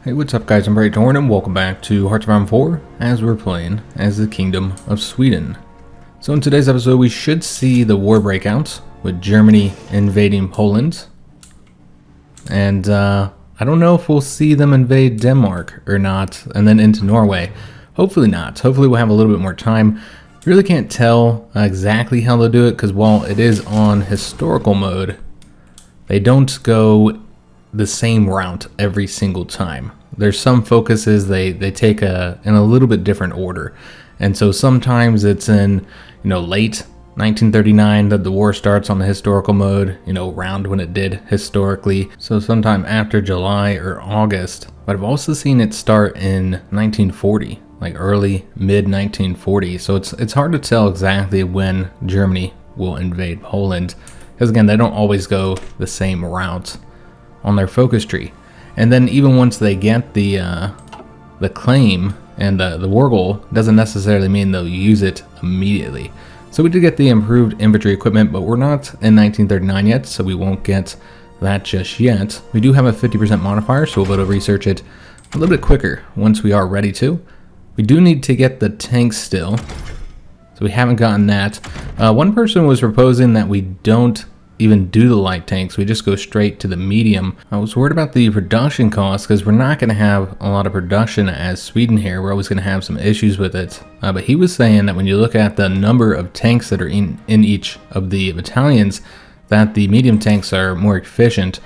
Hey, what's up guys, I'm Praetorian and welcome back to Hearts of Iron 4 as we're playing as the Kingdom of Sweden. So in today's episode we should see the war breakouts with Germany invading Poland. And I don't know if we'll see them invade Denmark or not and then into Norway. Hopefully not. Hopefully we'll have a little bit more time. Really can't tell exactly how they'll do it because while it is on historical mode, they don't go the same route every single time. There's some focuses they take in a little bit different order, and so sometimes it's in late 1939 that the war starts on the historical mode, around when it did historically, so sometime after July or August. But I've also seen it start in 1940, like early mid 1940, so it's hard to tell exactly when Germany will invade Poland, because again they don't always go the same route on their focus tree. And then even once they get the claim and the war goal, doesn't necessarily mean they'll use it immediately. So we did get the improved infantry equipment, but we're not in 1939 yet, so we won't get that just yet. We do have a 50% modifier, so we'll be able to research it a little bit quicker once we are ready to. We do need to get the tanks still, so we haven't gotten that. One person was proposing that we don't even do the light tanks, we just go straight to the medium. I was worried about the production costs because we're not going to have a lot of production as Sweden here. We're always going to have some issues with it. But he was saying that when you look at the number of tanks that are in each of the battalions, that the medium tanks are more efficient,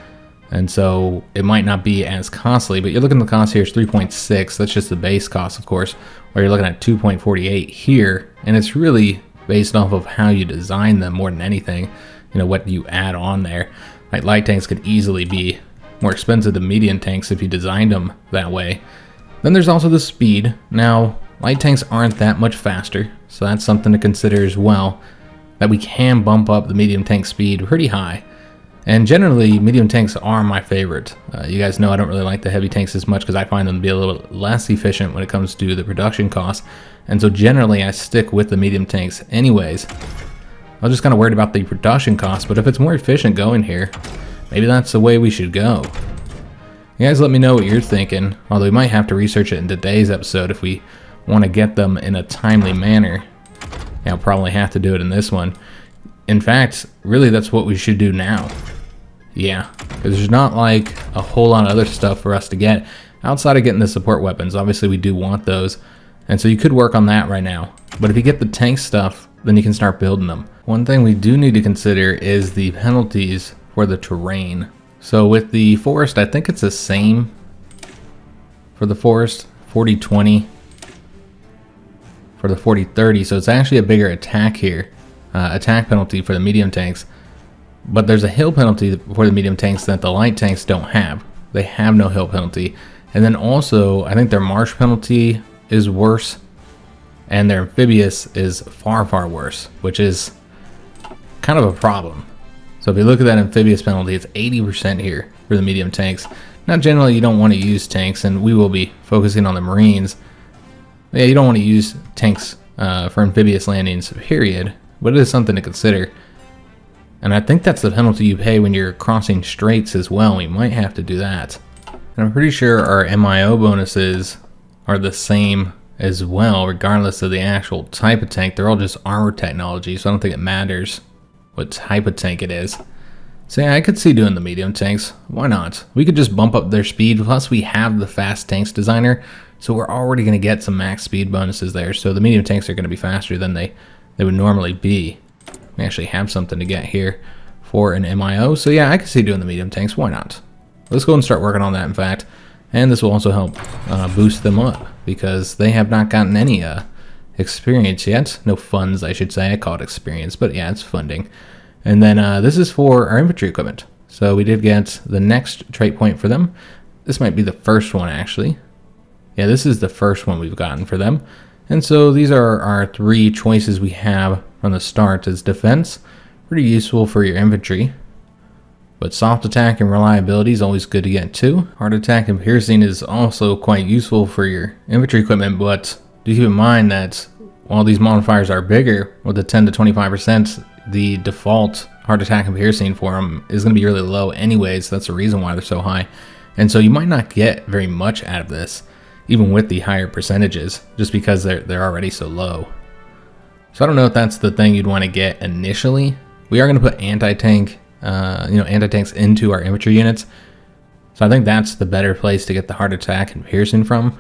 and so it might not be as costly. But you're looking at the cost here is 3.6. That's just the base cost, of course, or you're looking at 2.48 here, and it's really based off of how you design them more than anything. What you add on there. Like light tanks could easily be more expensive than medium tanks if you designed them that way. Then there's also the speed. Now, light tanks aren't that much faster, so that's something to consider as well, that we can bump up the medium tank speed pretty high. And generally, medium tanks are my favorite. You guys know I don't really like the heavy tanks as much because I find them to be a little bit less efficient when it comes to the production costs. And so generally, I stick with the medium tanks anyways. I was just kind of worried about the production costs, but if it's more efficient going here, maybe that's the way we should go. You guys let me know what you're thinking, although we might have to research it in today's episode if we want to get them in a timely manner. Yeah, I'll probably have to do it in this one. In fact, really that's what we should do now. Yeah, because there's not like a whole lot of other stuff for us to get outside of getting the support weapons. Obviously we do want those, and so you could work on that right now. But if you get the tank stuff, then you can start building them. One thing we do need to consider is the penalties for the terrain. So with the forest, I think it's the same for the forest, 40-20 for the 40-30. So it's actually a bigger attack here, attack penalty for the medium tanks. But there's a hill penalty for the medium tanks that the light tanks don't have. They have no hill penalty. And then also, I think their marsh penalty is worse, and their amphibious is far, far worse, which is kind of a problem. So if you look at that amphibious penalty, it's 80% here for the medium tanks. Now generally you don't want to use tanks, and we will be focusing on the Marines. Yeah, you don't want to use tanks for amphibious landings, period, but it is something to consider. And I think that's the penalty you pay when you're crossing straits as well. We might have to do that. And I'm pretty sure our MIO bonuses are the same as well, regardless of the actual type of tank. They're all just armor technology, so I don't think it matters what type of tank it is. So yeah, I could see doing the medium tanks. Why not? We could just bump up their speed, plus we have the fast tanks designer, so we're already going to get some max speed bonuses there. So the medium tanks are going to be faster than they would normally be. We actually have something to get here for an MIO, so yeah, I could see doing the medium tanks. Why not? Let's go and start working on that, in fact. And this will also help boost them up, because they have not gotten any experience yet. No funds, I should say. I call it experience, but yeah, it's funding. And then this is for our infantry equipment. So we did get the next trait point for them. This might be the first one, actually. Yeah, this is the first one we've gotten for them. And so these are our three choices we have from the start as defense. Pretty useful for your infantry. But soft attack and reliability is always good to get too. Hard attack and piercing is also quite useful for your infantry equipment, but do keep in mind that while these modifiers are bigger, with the 10 to 25%, the default hard attack and piercing for them is going to be really low anyways. That's the reason why they're so high. And so you might not get very much out of this, even with the higher percentages, just because they're already so low. So I don't know if that's the thing you'd want to get initially. We are going to put anti-tank, anti-tanks into our infantry units. So I think that's the better place to get the heart attack and piercing from.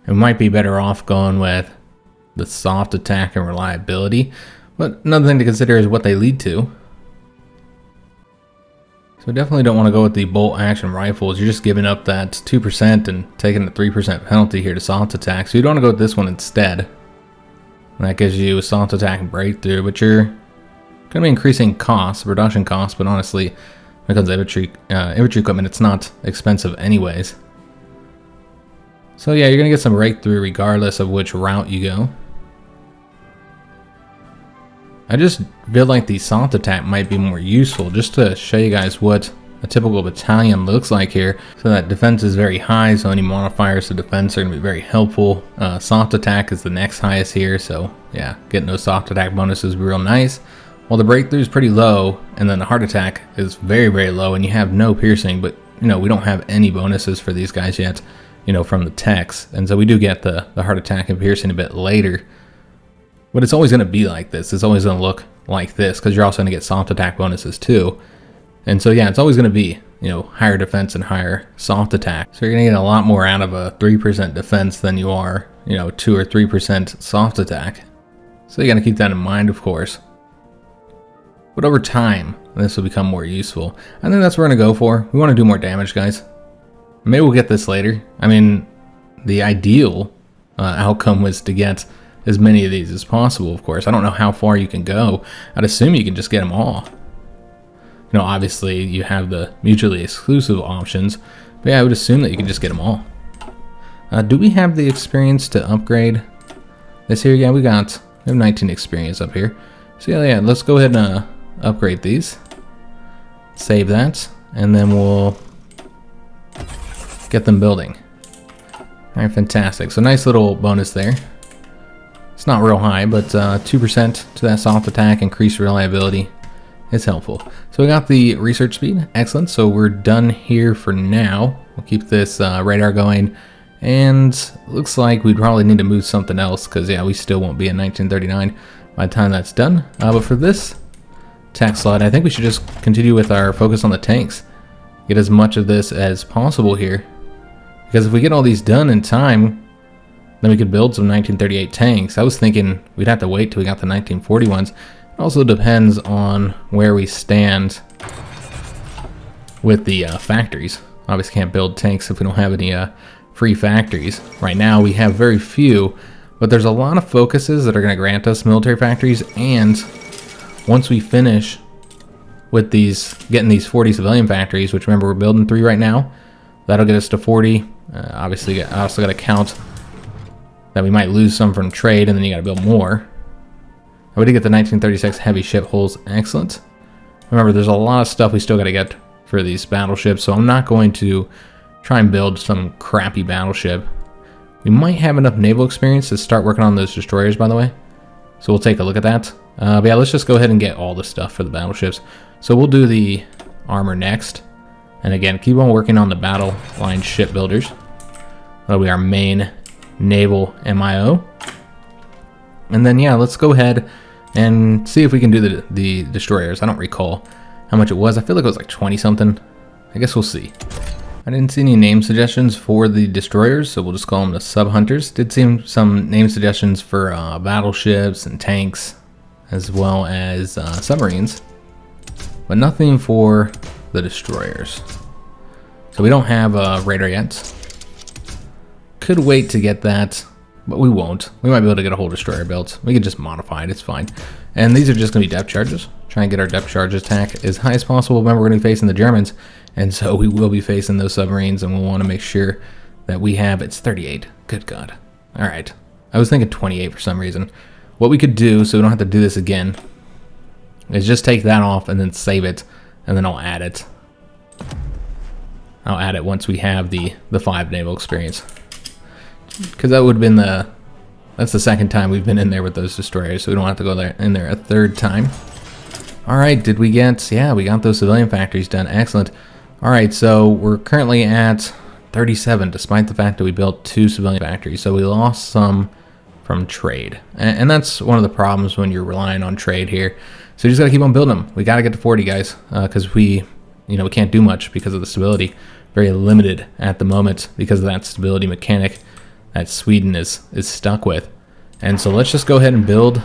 And we might be better off going with the soft attack and reliability. But another thing to consider is what they lead to. So definitely don't want to go with the bolt action rifles. You're just giving up that 2% and taking the 3% penalty here to soft attack. So you don't want to go with this one instead. And that gives you a soft attack and breakthrough, but you're going to be increasing costs, production costs, but honestly, when it comes to infantry equipment, it's not expensive anyways. So yeah, you're going to get some breakthrough regardless of which route you go. I just feel like the soft attack might be more useful, just to show you guys what a typical battalion looks like here. So that defense is very high, so any modifiers to defense are going to be very helpful. Soft attack is the next highest here, so yeah, getting those soft attack bonuses is real nice. Well, the breakthrough is pretty low, and then the heart attack is very, very low, and you have no piercing, but we don't have any bonuses for these guys yet, from the techs. And so we do get the heart attack and piercing a bit later. But it's always going to be like this. It's always going to look like this, because you're also going to get soft attack bonuses too. And so yeah, it's always going to be, higher defense and higher soft attack. So you're going to get a lot more out of a 3% defense than you are, 2 or 3% soft attack. So you got to keep that in mind, of course. But over time, this will become more useful. I think that's what we're going to go for. We want to do more damage, guys. Maybe we'll get this later. I mean, the ideal outcome was to get as many of these as possible, of course. I don't know how far you can go. I'd assume you can just get them all. Obviously you have the mutually exclusive options, but yeah, I would assume that you can just get them all. Do we have the experience to upgrade this here? Yeah, we have 19 experience up here. So yeah, let's go ahead and upgrade these. Save that, and then we'll get them building. All right, fantastic. So nice little bonus there. It's not real high, but 2% to that soft attack, increased reliability is helpful. So we got the research speed, excellent. So we're done here for now. We'll keep this radar going, and looks like we'd probably need to move something else, because yeah, we still won't be in 1939 by the time that's done. But for this tax slot, I think we should just continue with our focus on the tanks. Get as much of this as possible here, because if we get all these done in time, then we could build some 1938 tanks. I was thinking we'd have to wait till we got the 1940 ones. It also depends on where we stand with the factories. Obviously can't build tanks if we don't have any free factories. Right now we have very few, but there's a lot of focuses that are going to grant us military factories, and once we finish with getting these 40 civilian factories, which remember we're building 3 right now, that'll get us to 40. Obviously I also got to count that we might lose some from trade, and then you got to build more. I would get the 1936 heavy ship hulls, excellent. Remember, there's a lot of stuff we still got to get for these battleships, so I'm not going to try and build some crappy battleship. We might have enough naval experience to start working on those destroyers, by the way, so we'll take a look at that. But yeah, let's just go ahead and get all the stuff for the battleships. So we'll do the armor next, and again, keep on working on the battle line shipbuilders. That'll be our main naval MIO. And then yeah, let's go ahead and see if we can do the destroyers. I don't recall how much it was. I feel like it was like 20 something. I guess we'll see. I didn't see any name suggestions for the destroyers, so we'll just call them the sub hunters. Did see some name suggestions for battleships and tanks, as well as submarines, but nothing for the destroyers. So we don't have a radar yet. Could wait to get that, but we won't. We might be able to get a whole destroyer built. We can just modify it, it's fine. And these are just going to be depth charges. Try and get our depth charge attack as high as possible. Remember, we're going to be facing the Germans, and so we will be facing those submarines, and we'll want to make sure that we have, it's 38. Good God. All right. I was thinking 28 for some reason. What we could do, so we don't have to do this again, is just take that off and then save it, and then I'll add it. I'll add it once we have the 5 naval experience. Because that would have been that's the second time we've been in there with those destroyers, so we don't have to go in there a third time. All right, did we get, yeah, we got those civilian factories done, excellent. All right, so we're currently at 37, despite the fact that we built 2 civilian factories. So we lost some from trade. And that's one of the problems when you're relying on trade here. So you just got to keep on building them. We got to get to 40, guys, because we can't do much because of the stability. Very limited at the moment because of that stability mechanic that Sweden is stuck with. And so let's just go ahead and build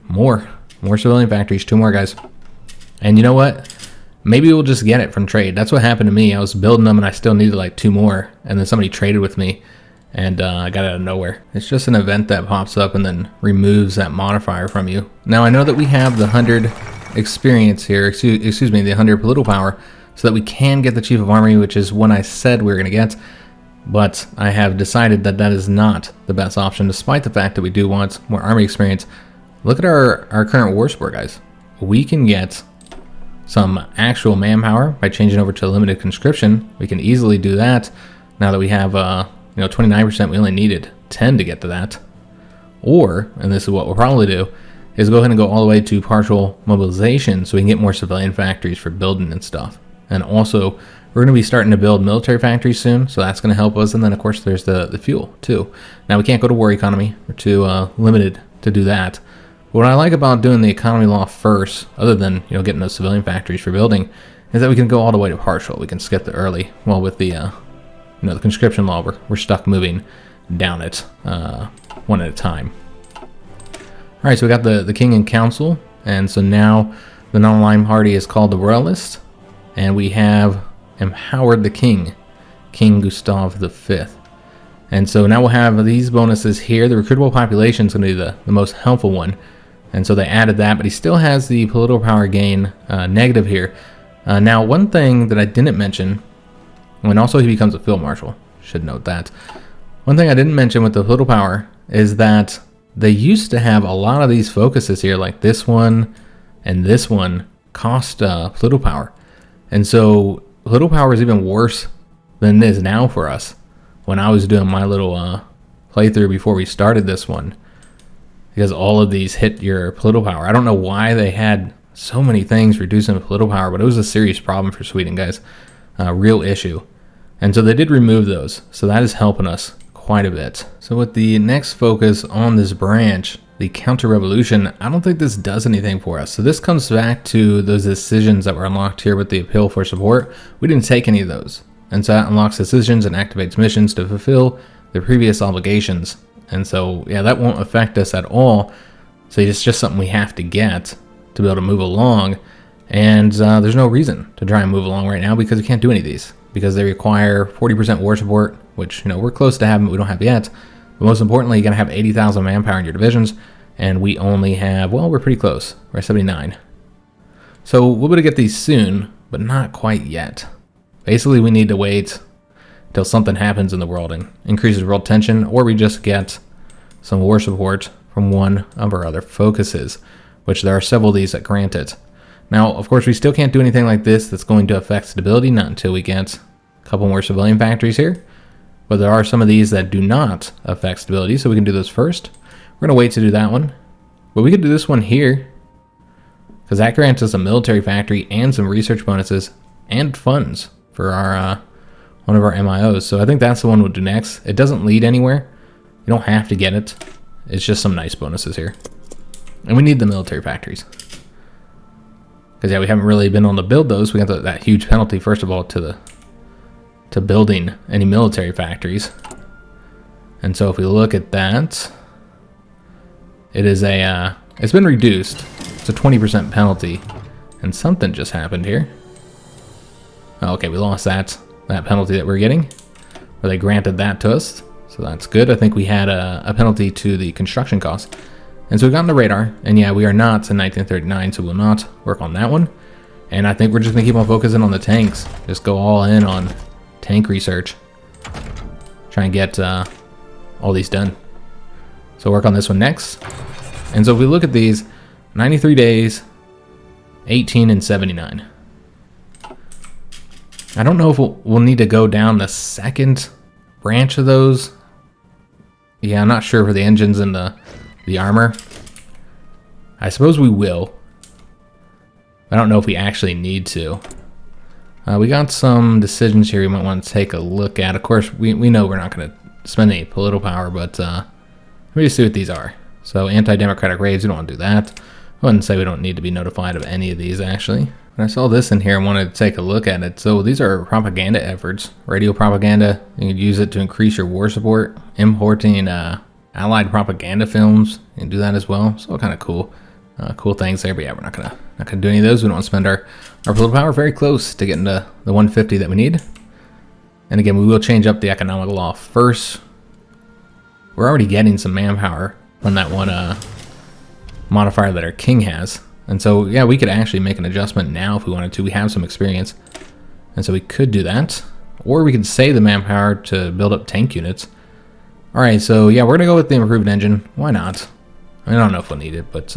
more civilian factories, 2 more, guys. And you know what? Maybe we'll just get it from trade. That's what happened to me. I was building them and I still needed like 2 more, and then somebody traded with me, and I got it out of nowhere. It's just an event that pops up and then removes that modifier from you. Now I know that we have the 100 experience here, excuse me, the 100 political power, so that we can get the Chief of Army, which is what I said we were going to get. But I have decided that that is not the best option, despite the fact that we do want more army experience. Look at our current war support, guys. We can get some actual manpower by changing over to limited conscription. We can easily do that now that we have 29%. We only needed 10 to get to that. Or, and this is what we'll probably do, is go ahead and go all the way to partial mobilization so we can get more civilian factories for building and stuff. And also, we're going to be starting to build military factories soon, so that's going to help us. And then, of course, there's the fuel, too. Now, we can't go to war economy. We're too limited to do that. What I like about doing the economy law first, other than getting those civilian factories for building, is that we can go all the way to partial. We can skip the early. Well, with the the conscription law, we're stuck moving down it one at a time. All right, so we got the king and council, and so now the non-aligned party is called the Royalist, and we have empowered the king, King Gustav V. And so now we'll have these bonuses here. The recruitable population is going to be the most helpful one. And so they added that, but he still has the political power gain negative here. Now, one thing that I didn't mention, and also he becomes a field marshal, should note that. One thing I didn't mention with the political power is that they used to have a lot of these focuses here, like this one and this one cost political power. And so political power is even worse than this now for us. When I was doing my little playthrough before we started this one, because all of these hit your political power. I don't know why they had so many things reducing political power, but it was a serious problem for Sweden, guys. Real issue. And so they did remove those. So that is helping us quite a bit. So with the next focus on this branch, the counter-revolution, I don't think this does anything for us. So this comes back to those decisions that were unlocked here with the appeal for support. We didn't take any of those. And so that unlocks decisions and activates missions to fulfill the previous obligations. And so, yeah, that won't affect us at all. So it's just something we have to get to be able to move along. And there's no reason to try and move along right now because we can't do any of these. Because they require 40% war support, which, we're close to having, but we don't have yet. But most importantly, you're going to have 80,000 manpower in your divisions. And we only have, well, we're pretty close. We're at 79. So we'll be able to get these soon, but not quite yet. Basically, we need to wait till something happens in the world and increases world tension, or we just get some war support from one of our other focuses, which there are several of these that grant it. Now, of course, we still can't do anything like this that's going to affect stability, not until we get a couple more civilian factories here. But there are some of these that do not affect stability, so we can do those first. We're going to wait to do that one. But we could do this one here, because that grants us a military factory and some research bonuses and funds for our one of our MIOs. So I think that's the one we'll do next. It doesn't lead anywhere. You don't have to get it. It's just some nice bonuses here. And we need the military factories. Because, yeah, we haven't really been able to build those. We got that huge penalty, first of all, to building any military factories. And so if we look at that, it is it's been reduced. It's a 20% penalty. And something just happened here. Oh, okay, we lost that penalty that we're getting, where they granted that to us. So that's good. I think we had a penalty to the construction costs. And so we've gotten the radar, and yeah, we are not in 1939, so we'll not work on that one. And I think we're just gonna keep on focusing on the tanks. Just go all in on tank research. Try and get all these done. So work on this one next. And so if we look at these, 93 days, 18 and 79. I don't know if we'll need to go down the second branch of those. Yeah, I'm not sure for the engines and the armor. I suppose we will. I don't know if we actually need to. We got some decisions here we might want to take a look at. Of course, we know we're not going to spend any political power, but let me just see what these are. So anti-democratic raids, we don't want to do that. I wouldn't say we don't need to be notified of any of these, actually. When I saw this in here, I wanted to take a look at it. So these are propaganda efforts. Radio propaganda, you can use it to increase your war support. Importing allied propaganda films, you can do that as well. So kind of cool. Cool things there, but yeah, we're not gonna do any of those. We don't want to spend our political power. Very close to getting to the 150 that we need. And again, we will change up the economic law first. We're already getting some manpower from that one modifier that our king has, and so yeah, we could actually make an adjustment now if we wanted to. We have some experience, and so we could do that, or we could save the manpower to build up tank units. All right, so yeah, we're gonna go with the improved engine. Why not? I don't know if we'll need it, but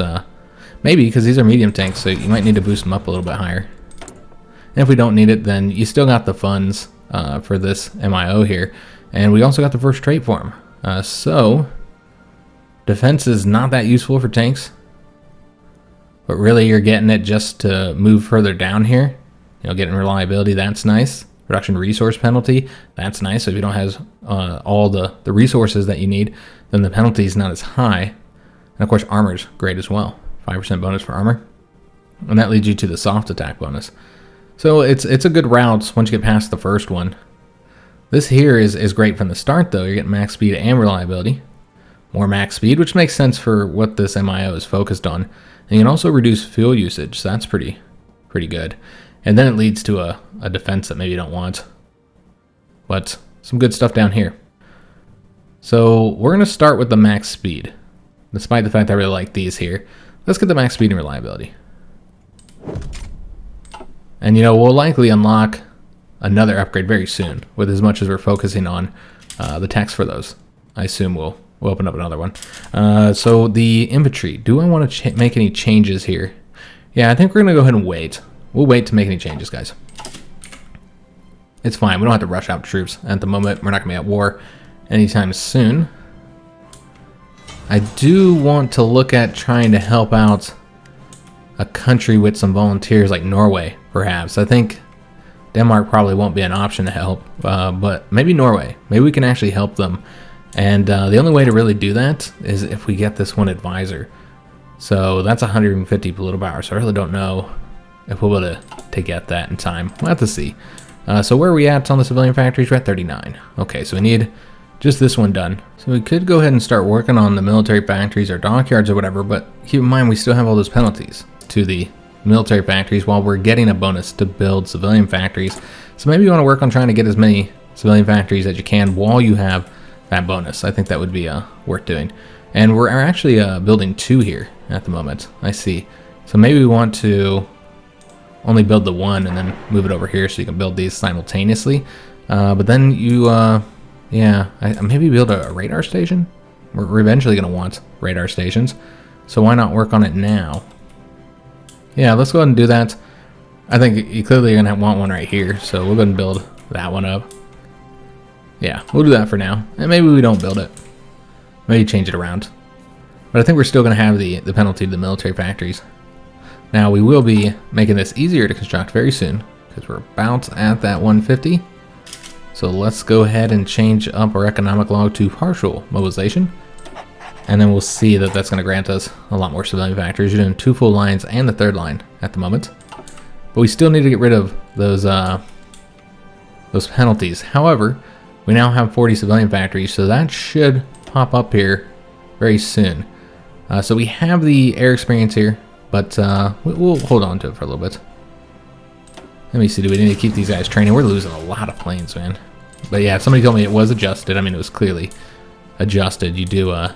maybe, because these are medium tanks, so you might need to boost them up a little bit higher. And if we don't need it, then you still got the funds for this MIO here, and we also got the first trait for them. So defense is not that useful for tanks, but really you're getting it just to move further down here. You know, getting reliability, that's nice. Production resource penalty, that's nice. So if you don't have all the resources that you need, then the penalty is not as high. And of course, armor's great as well. 5% bonus for armor. And that leads you to the soft attack bonus. So it's a good route once you get past the first one. This here is great from the start, though. You're getting max speed and reliability. More max speed, which makes sense for what this MIO is focused on. And you can also reduce fuel usage, so that's pretty good. And then it leads to a defense that maybe you don't want. But some good stuff down here. So we're going to start with the max speed. Despite the fact that I really like these here. Let's get the max speed and reliability. And you know, we'll likely unlock another upgrade very soon, with as much as we're focusing on the text for those. I assume we'll open up another one. So the infantry, do I want to make any changes here? Yeah, I think we're gonna go ahead and wait. We'll wait to make any changes, guys. It's fine, we don't have to rush out troops at the moment. We're not gonna be at war anytime soon. I do want to look at trying to help out a country with some volunteers like Norway, perhaps. I think Denmark probably won't be an option to help, but maybe Norway. Maybe we can actually help them. And the only way to really do that is if we get this one advisor. So that's 150 political power, so I really don't know if we'll be able to get that in time. We'll have to see. So where are we at on the civilian factories? We're at 39. Okay, so we need just this one done. So we could go ahead and start working on the military factories or dockyards or whatever, but keep in mind we still have all those penalties to the military factories while we're getting a bonus to build civilian factories. So maybe you want to work on trying to get as many civilian factories as you can while you have that bonus. I think that would be worth doing. And we're actually building 2 here at the moment. I see. So maybe we want to only build the 1 and then move it over here so you can build these simultaneously. But then you, yeah, maybe build a radar station? We're eventually going to want radar stations. So why not work on it now? Yeah, let's go ahead and do that. I think you clearly are going to want one right here. So we'll go ahead and build that one up. Yeah, we'll do that for now. And maybe we don't build it. Maybe change it around. But I think we're still going to have the penalty to the military factories. Now, we will be making this easier to construct very soon, because we're about at that 150. So let's go ahead and change up our economic log to partial mobilization. And then we'll see that that's going to grant us a lot more civilian factories. You're doing 2 full lines and the 3rd line at the moment. But we still need to get rid of those penalties. However, we now have 40 civilian factories, so that should pop up here very soon. So we have the air experience here, but we'll hold on to it for a little bit. Let me see, do we need to keep these guys training? We're losing a lot of planes, man. But yeah, somebody told me it was adjusted. I mean, it was clearly adjusted. You do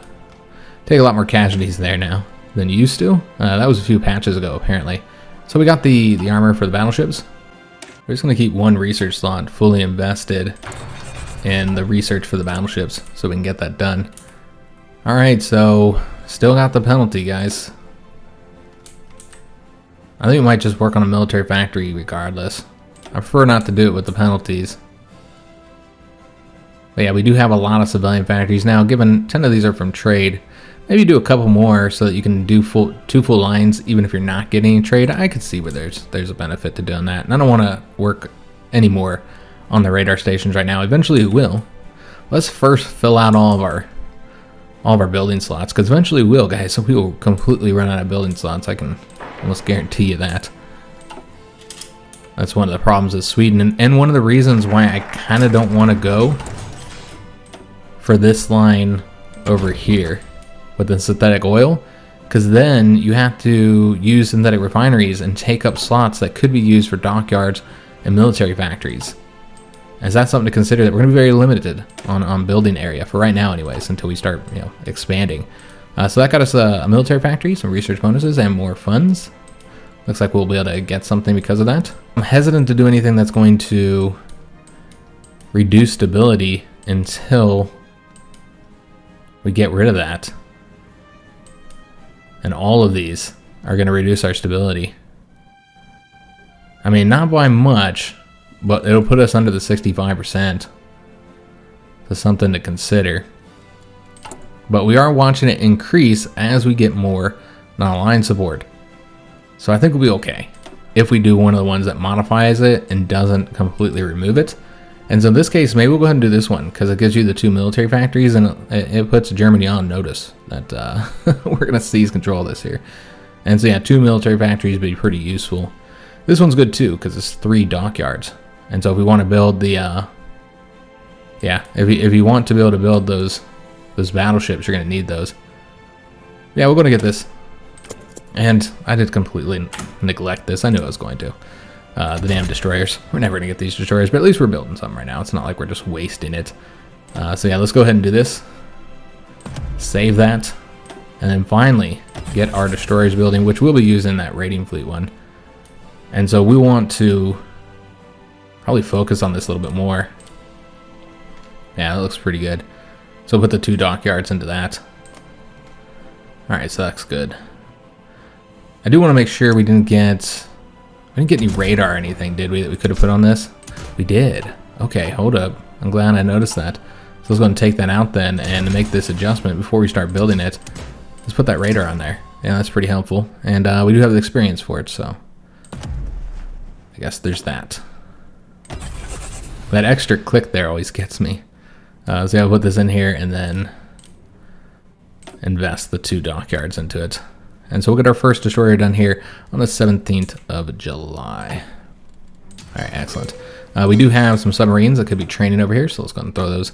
take a lot more casualties there now than you used to. That was a few patches ago, apparently. So we got the armor for the battleships. We're just going to keep 1 research slot fully invested in the research for the battleships so we can get that done. Alright, so still got the penalty, guys. I think we might just work on a military factory regardless. I prefer not to do it with the penalties. But yeah, we do have a lot of civilian factories now. Given 10 of these are from trade, maybe do a couple more so that you can do 2 full lines even if you're not getting any trade. I could see where there's a benefit to doing that. And I don't want to work any more on the radar stations right now. Eventually we will. Let's first fill out all of our building slots, because eventually we will, guys. So we will completely run out of building slots. I can almost guarantee you that. That's one of the problems with Sweden, and one of the reasons why I kind of don't want to go for this line over here with the synthetic oil, because then you have to use synthetic refineries and take up slots that could be used for dockyards and military factories. As that's something to consider, that we're going to be very limited on building area for right now anyways, until we start, you know, expanding. So that got us a military factory, some research bonuses, and more funds. Looks like we'll be able to get something because of that. I'm hesitant to do anything that's going to reduce stability until we get rid of that. And all of these are going to reduce our stability. I mean, not by much, but it'll put us under the 65%. So something to consider. But we are watching it increase as we get more non-aligned support. So I think we'll be okay if we do one of the ones that modifies it and doesn't completely remove it. And so in this case, maybe we'll go ahead and do this one, because it gives you the 2 military factories, and it puts Germany on notice that we're going to seize control of this here. And so yeah, 2 military factories would be pretty useful. This one's good too, because it's 3 dockyards. And so if we want to build the, yeah, if you want to be able to build those battleships, you're going to need those. Yeah, we're going to get this. And I did completely neglect this. I knew I was going to. The damn destroyers. We're never going to get these destroyers, but at least we're building some right now. It's not like we're just wasting it. So yeah, let's go ahead and do this. Save that. And then finally get our destroyers building, which we'll be using that raiding fleet one. And so we want to probably focus on this a little bit more. Yeah, that looks pretty good. So put the 2 dockyards into that. Alright, so that's good. I do want to make sure we didn't get any radar or anything, did we, that we could have put on this? We did. Okay, hold up. I'm glad I noticed that. So I was going to take that out then and make this adjustment before we start building it. Let's put that radar on there. Yeah, that's pretty helpful. And we do have the experience for it, so I guess there's that. That extra click there always gets me. So yeah, I'll put this in here and then invest the 2 dockyards into it. And so we'll get our first destroyer done here on the 17th of July. All right, excellent. We do have some submarines that could be training over here, so let's go and throw those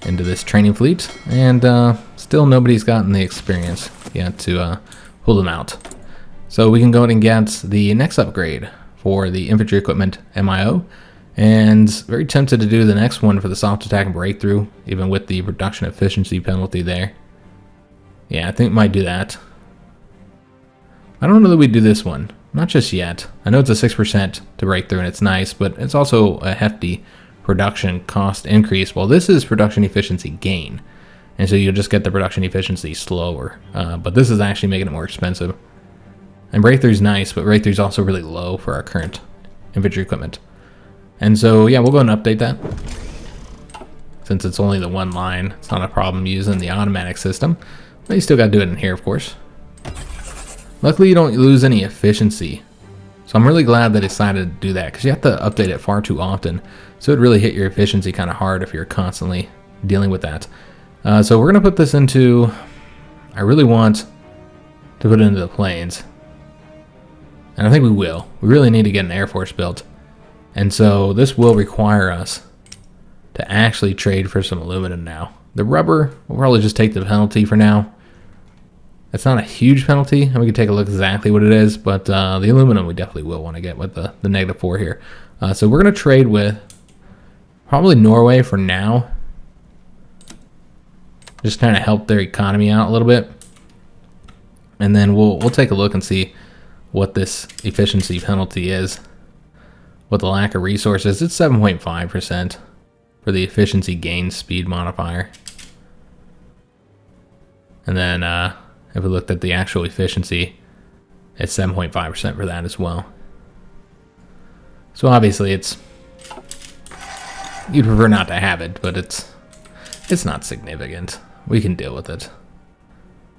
into this training fleet. And still nobody's gotten the experience yet to pull them out. So we can go ahead and get the next upgrade for the infantry equipment MIO. And very tempted to do the next one for the soft attack and breakthrough, even with the production efficiency penalty there. Yeah, I think we might do that. I don't know that we do this one. Not just yet. I know it's a 6% to break through and it's nice, but it's also a hefty production cost increase. Well, this is production efficiency gain. And so you'll just get the production efficiency slower. But this is actually making it more expensive. And breakthrough's nice, but breakthrough's also really low for our current infantry equipment. And so, yeah, we'll go and update that. Since it's only the 1 line, it's not a problem using the automatic system. But you still got to do it in here, of course. Luckily, you don't lose any efficiency. So I'm really glad they decided to do that, because you have to update it far too often. So it'd really hit your efficiency kind of hard if you're constantly dealing with that. So we're going to put this into... I really want to put it into the planes. And I think we will. We really need to get an Air Force built. And so this will require us to actually trade for some aluminum now. The rubber, we'll probably just take the penalty for now. It's not a huge penalty, and we can take a look exactly what it is, but the aluminum we definitely will want to get with the -4 here. So we're going to trade with probably Norway for now. Just kind of help their economy out a little bit. And then we'll take a look and see what this efficiency penalty is. With the lack of resources, it's 7.5% for the efficiency gain speed modifier. And then if we looked at the actual efficiency, it's 7.5% for that as well. So obviously it's, you'd prefer not to have it, but it's not significant. We can deal with it.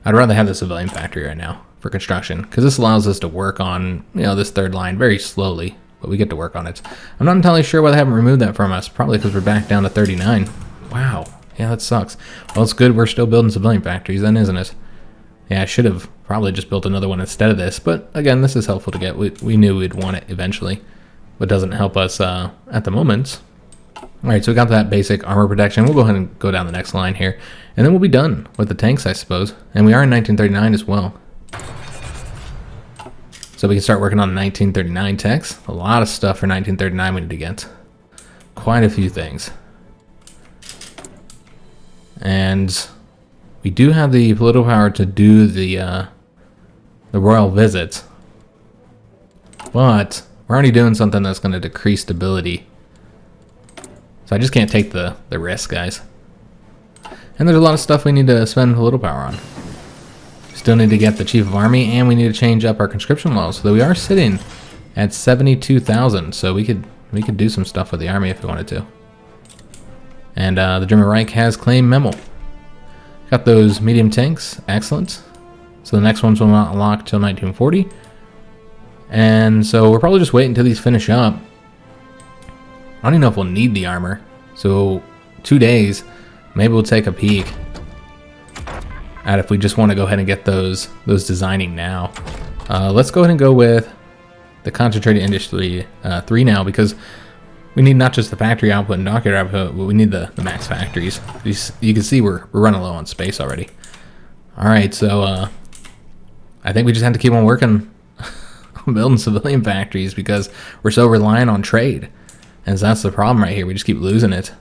I'd rather have the civilian factory right now for construction, because this allows us to work on, you know, this 3rd line very slowly, but we get to work on it. I'm not entirely sure why they haven't removed that from us. Probably because we're back down to 39. Wow. Yeah, that sucks. Well, it's good we're still building civilian factories then, isn't it? Yeah, I should have probably just built another one instead of this, but again, this is helpful to get. We knew we'd want it eventually, but doesn't help us at the moment. Alright, so we got that basic armor protection. We'll go ahead and go down the next line here, and then we'll be done with the tanks, I suppose. And we are in 1939 as well. So we can start working on 1939 techs. A lot of stuff for 1939 we need to get. Quite a few things. And we do have the political power to do the royal visits. But we're already doing something that's going to decrease stability. So I just can't take the risk, guys. And there's a lot of stuff we need to spend political power on. Still need to get the chief of army, and we need to change up our conscription laws. So we are sitting at 72,000. So we could do some stuff with the army if we wanted to. And the German Reich has claimed Memel. Got those medium tanks, excellent. So the next ones will not unlock till 1940. And so we're probably just waiting until these finish up. I don't even know if we'll need the armor. So 2 days, maybe we'll take a peek at if we just want to go ahead and get those designing now. Let's go ahead and go with the concentrated industry 3 now, because we need not just the factory output and dockyard output, but we need the max factories. You can see we're running low on space already. Alright, so I think we just have to keep on working on building civilian factories because we're so reliant on trade. And so that's the problem right here. We just keep losing it.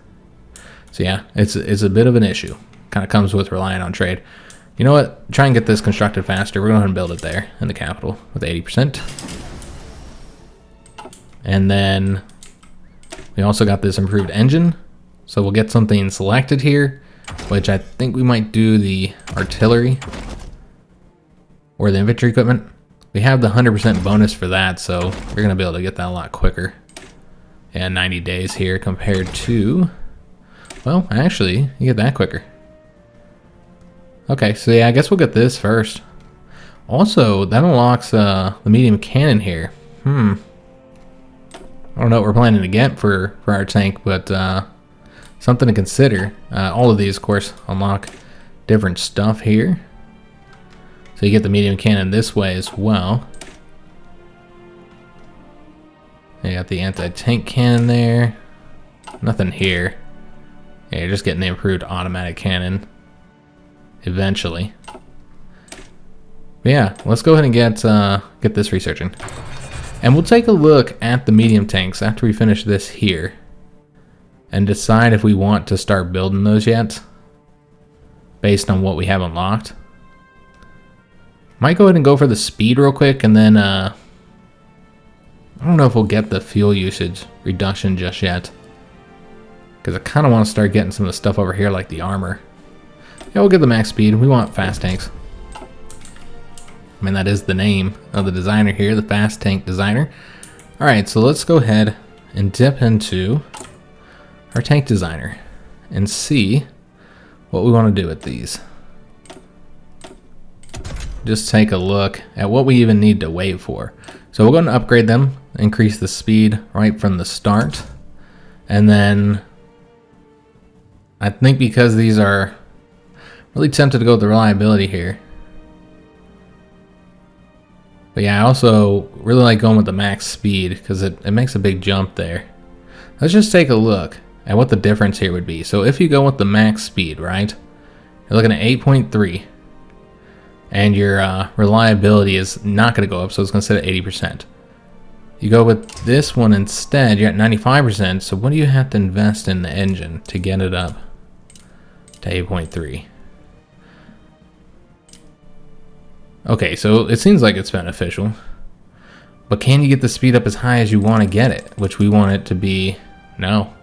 So yeah, it's a bit of an issue. Kind of comes with relying on trade. You know what? Try and get this constructed faster. We're going to build it there in the capital with 80%. And then we also got this improved engine. So we'll get something selected here, which I think we might do the artillery or the infantry equipment. We have the 100% bonus for that, so we're going to be able to get that a lot quicker. Yeah, 90 days here compared to, well, actually, you get that quicker. Okay, so yeah, I guess we'll get this first. Also, that unlocks the medium cannon here. I don't know what we're planning to get for our tank, but something to consider. All of these, of course, unlock different stuff here. So you get the medium cannon this way as well. You got the anti-tank cannon there. Nothing here. Yeah, you're just getting the improved automatic cannon eventually. But yeah, let's go ahead and get this researching. And we'll take a look at the medium tanks after we finish this here and decide if we want to start building those yet based on what we have unlocked. Might go ahead and go for the speed real quick, and then I don't know if we'll get the fuel usage reduction just yet, because I kind of want to start getting some of the stuff over here like the armor. Yeah, we'll get the max speed. We want fast tanks. I mean, that is the name of the designer here, the fast tank designer. Alright, so let's go ahead and dip into our tank designer and see what we want to do with these. Just take a look at what we even need to wait for. So we're going to upgrade them, increase the speed right from the start. And then I think because these are really tempted to go with the reliability here. But yeah, I also really like going with the max speed because it makes a big jump there. Let's just take a look at what the difference here would be. So if you go with the max speed, right, you're looking at 8.3. And your reliability is not going to go up, so it's going to sit at 80%. You go with this one instead, you're at 95%, so what do you have to invest in the engine to get it up to 8.3? Okay, so it seems like it's beneficial. But can you get the speed up as high as you want to get it? Which we want it to be, no.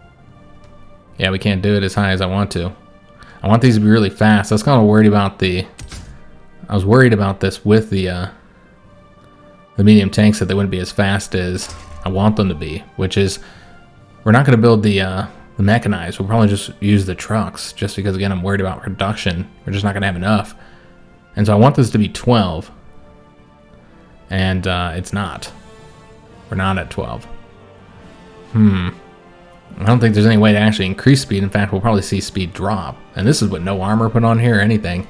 Yeah, we can't do it as high as I want to. I want these to be really fast. I was kind of worried about I was worried about this with the medium tanks, that they wouldn't be as fast as I want them to be, which is, we're not going to build the mechanized. We'll probably just use the trucks, just because, again, I'm worried about production. We're just not going to have enough. And so I want this to be 12, and it's not. We're not at 12. I don't think there's any way to actually increase speed. In fact, we'll probably see speed drop. And this is with no armor put on here or anything.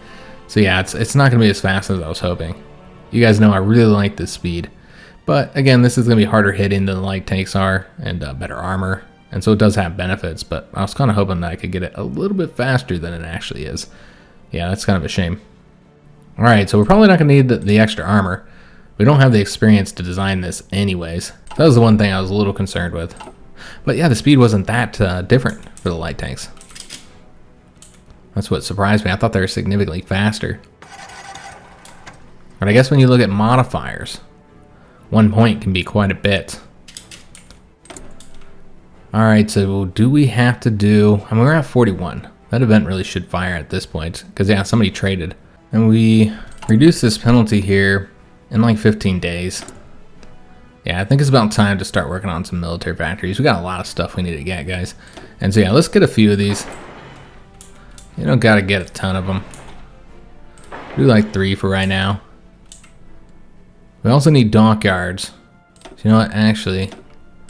So yeah, it's not going to be as fast as I was hoping. You guys know I really like this speed. But again, this is going to be harder hitting than the light tanks are, and better armor. And so it does have benefits, but I was kind of hoping that I could get it a little bit faster than it actually is. Yeah, that's kind of a shame. Alright, so we're probably not going to need the extra armor. We don't have the experience to design this anyways. That was the one thing I was a little concerned with. But yeah, the speed wasn't that different for the light tanks. That's what surprised me. I thought they were significantly faster. But I guess when you look at modifiers, 1 point can be quite a bit. Alright, so do we have to do... I mean, we're at 41. That event really should fire at this point. Because, yeah, somebody traded. And we reduce this penalty here in like 15 days. Yeah, I think it's about time to start working on some military factories. We got a lot of stuff we need to get, guys. And so, yeah, let's get a few of these. You don't got to get a ton of them. Do like 3 for right now. We also need dockyards. So you know what? Actually,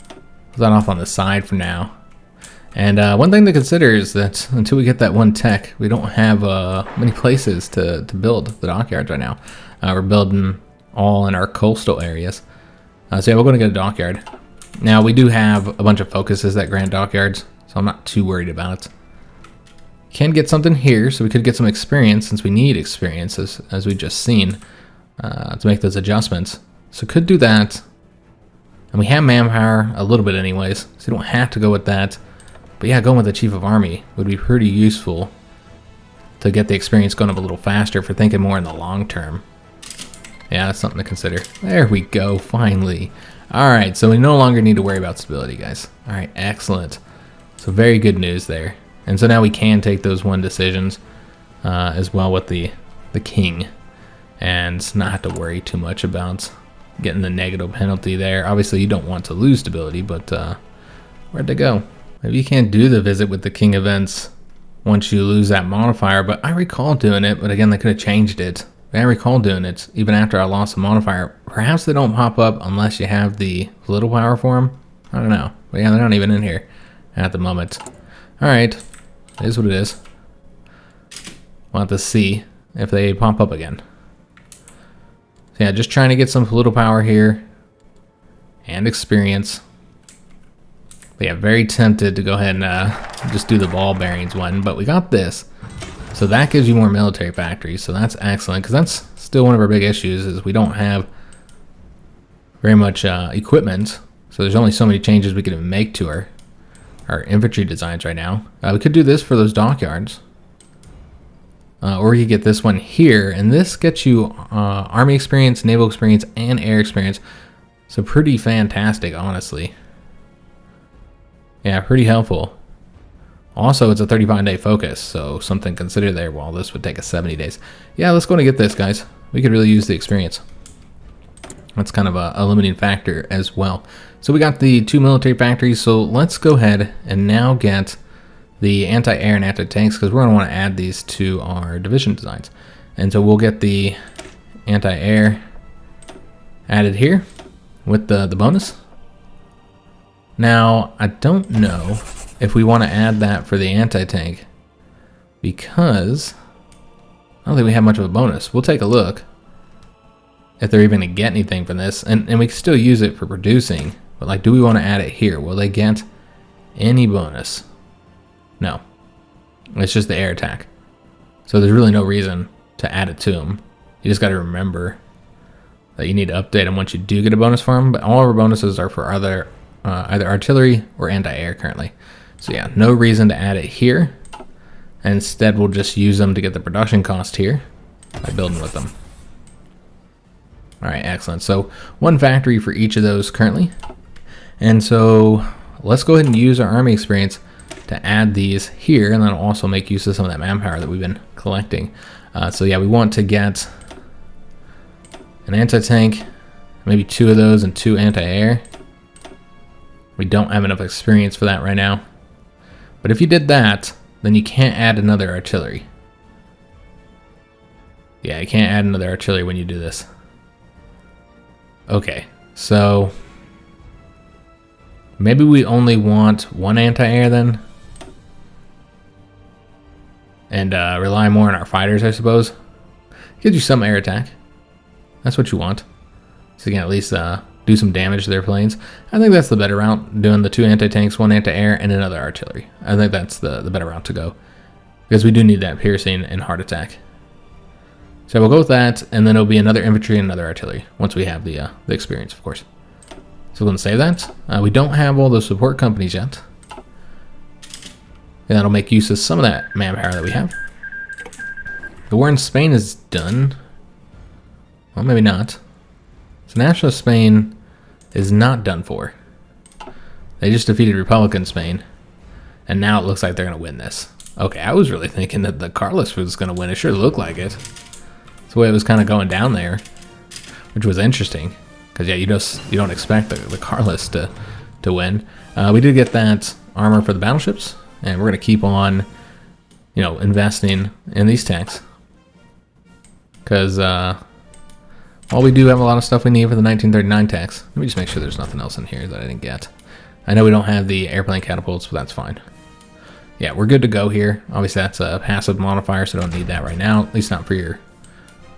put that off on the side for now. And one thing to consider is that until we get that one tech, we don't have many places to build the dockyards right now. We're building all in our coastal areas. So yeah, we're going to get a dockyard. Now, we do have a bunch of focuses that grant dockyards, so I'm not too worried about it. Can get something here, so we could get some experience, since we need experience, as we just seen, to make those adjustments. So could do that. And we have manpower a little bit anyways, so you don't have to go with that. But yeah, going with the Chief of Army would be pretty useful to get the experience going up a little faster for thinking more in the long term. Yeah, that's something to consider. There we go, finally. Alright, so we no longer need to worry about stability, guys. Alright, excellent. So very good news there. And so now we can take those one decisions as well with the king. And not have to worry too much about getting the negative penalty there. Obviously, you don't want to lose stability, but where'd they go? Maybe you can't do the visit with the king events once you lose that modifier, but I recall doing it, but again, they could have changed it. I recall doing it even after I lost the modifier. Perhaps they don't pop up unless you have the little power for them. I don't know. But yeah, they're not even in here at the moment. Alright, it is what it is. We'll have to see if they pop up again. So yeah, just trying to get some political power here and experience. But yeah, very tempted to go ahead and just do the ball bearings one, but we got this. So that gives you more military factories, so that's excellent, because that's still one of our big issues, is we don't have very much equipment, so there's only so many changes we can even make to our infantry designs right now. We could do this for those dockyards. Or we could get this one here, and this gets you army experience, naval experience, and air experience. So pretty fantastic, honestly. Yeah, pretty helpful. Also, it's a 35-day focus, so something to consider there, while this would take us 70 days. Yeah, let's go and get this, guys. We could really use the experience. That's kind of a limiting factor as well. So we got the 2 military factories, so let's go ahead and now get the anti-air and anti-tanks, because we're going to want to add these to our division designs. And so we'll get the anti-air added here with the bonus. Now, I don't know if we want to add that for the anti-tank, because I don't think we have much of a bonus. We'll take a look if they're even going to get anything from this, and we can still use it for producing, but like, do we want to add it here? Will they get any bonus? No, it's just the air attack, so there's really no reason to add it to them. You just got to remember that you need to update them once you do get a bonus for them, but all of our bonuses are for either artillery or anti-air currently. So yeah, no reason to add it here. And instead, we'll just use them to get the production cost here by building with them. All right, excellent. So 1 factory for each of those currently. And so let's go ahead and use our army experience to add these here, and then also make use of some of that manpower that we've been collecting. So yeah, we want to get an anti-tank, maybe 2 of those, and 2 anti-air. We don't have enough experience for that right now. But if you did that, then you can't add another artillery. Yeah, you can't add another artillery when you do this. Okay, so Maybe we only want one anti-air then. And rely more on our fighters, I suppose. Gives you some air attack. That's what you want. So you can at least do some damage to their planes. I think that's the better route, doing the 2 anti-tanks, 1 anti-air, and another artillery. I think that's the better route to go. Because we do need that piercing and heart attack. So we'll go with that, and then it'll be another infantry and another artillery, once we have the experience, of course. So we're going to save that. We don't have all those support companies yet. And that'll make use of some of that manpower that we have. The war in Spain is done. Well, maybe not. So National Spain is not done for. They just defeated Republican Spain. And now it looks like they're going to win this. Okay, I was really thinking that the Carlist was going to win. It sure looked like it. That's the way it was kind of going down there. Which was interesting. Because, yeah, you don't expect the Carlist to win. We did get that armor for the battleships. And we're going to keep on, investing in these tanks. Because, while we do have a lot of stuff we need for the 1939 tanks, let me just make sure there's nothing else in here that I didn't get. I know we don't have the airplane catapults, but that's fine. Yeah, we're good to go here. Obviously, that's a passive modifier, so don't need that right now, at least not for your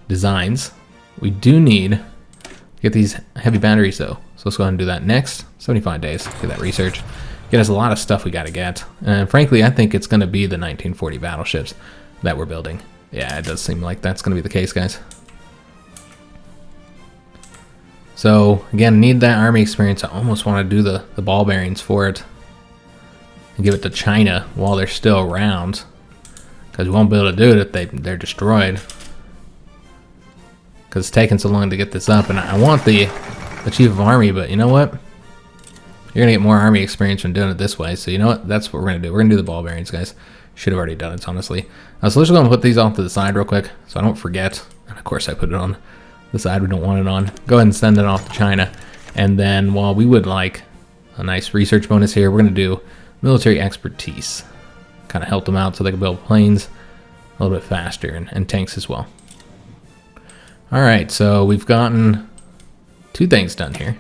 designs. We do need to get these heavy batteries, though. So let's go ahead and do that next. 75 days, get that research. Get us a lot of stuff we got to get. And frankly, I think it's going to be the 1940 battleships that we're building. Yeah, it does seem like that's going to be the case, guys. So, again, need that army experience. I almost want to do the ball bearings for it. And give it to China while they're still around. Because we won't be able to do it if they're destroyed. Because it's taking so long to get this up. And I want the Chief of Army, but you know what? You're going to get more army experience from doing it this way. So you know what? That's what we're going to do. We're going to do the ball bearings, guys. Should have already done it, honestly. So let's just go and put these off to the side real quick so I don't forget. And of course I put it on the side we don't want it on. Go ahead and send it off to China. And then while we would like a nice research bonus here, we're going to do military expertise. Kind of help them out so they can build planes a little bit faster and tanks as well. Alright, so we've gotten 2 things done here.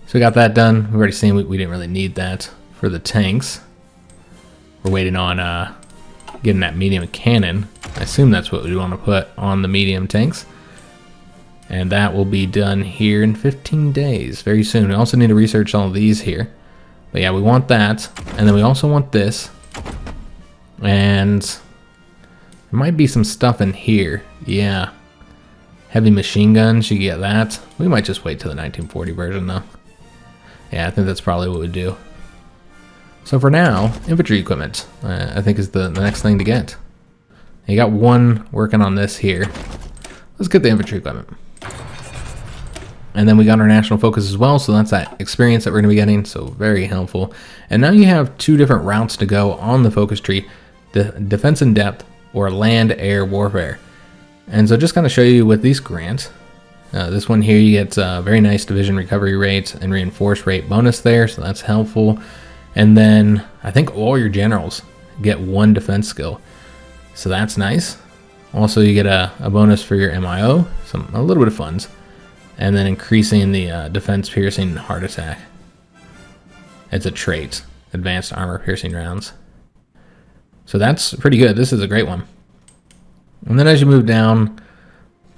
So we got that done. We've already seen we didn't really need that for the tanks. We're waiting on getting that medium cannon. I assume that's what we want to put on the medium tanks. And that will be done here in 15 days, very soon. We also need to research all of these here. But yeah, we want that. And then we also want this. And there might be some stuff in here. Yeah. Heavy machine guns, you get that. We might just wait till the 1940 version though. Yeah, I think that's probably what we'd do. So for now, infantry equipment, I think is the next thing to get. You got 1 working on this here. Let's get the infantry equipment. And then we got our national focus as well, so that's that experience that we're going to be getting, so very helpful. And now you have 2 different routes to go on the focus tree, the defense in depth or land-air warfare. And so just kind of show you with these grants. This one here, you get very nice division recovery rates and reinforced rate bonus there, so that's helpful. And then I think all your generals get 1 defense skill, so that's nice. Also, you get a bonus for your MIO, a little bit of funds, and then increasing the defense piercing and heart attack. It's a trait, advanced armor piercing rounds. So that's pretty good. This is a great one. And then as you move down,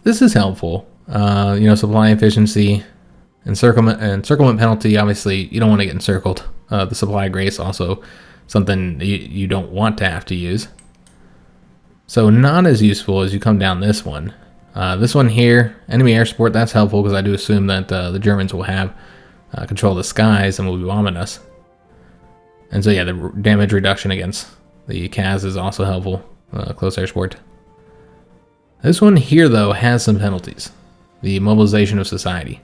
this is helpful. Supply efficiency, encirclement penalty. Obviously, you don't want to get encircled. The supply grace also something you don't want to have to use. So not as useful as you come down this one. This one here, enemy air support, that's helpful because I do assume that the Germans will have control of the skies and will be bombing us. And so yeah, the damage reduction against the CAS is also helpful, close air support. This one here though has some penalties. The mobilization of society.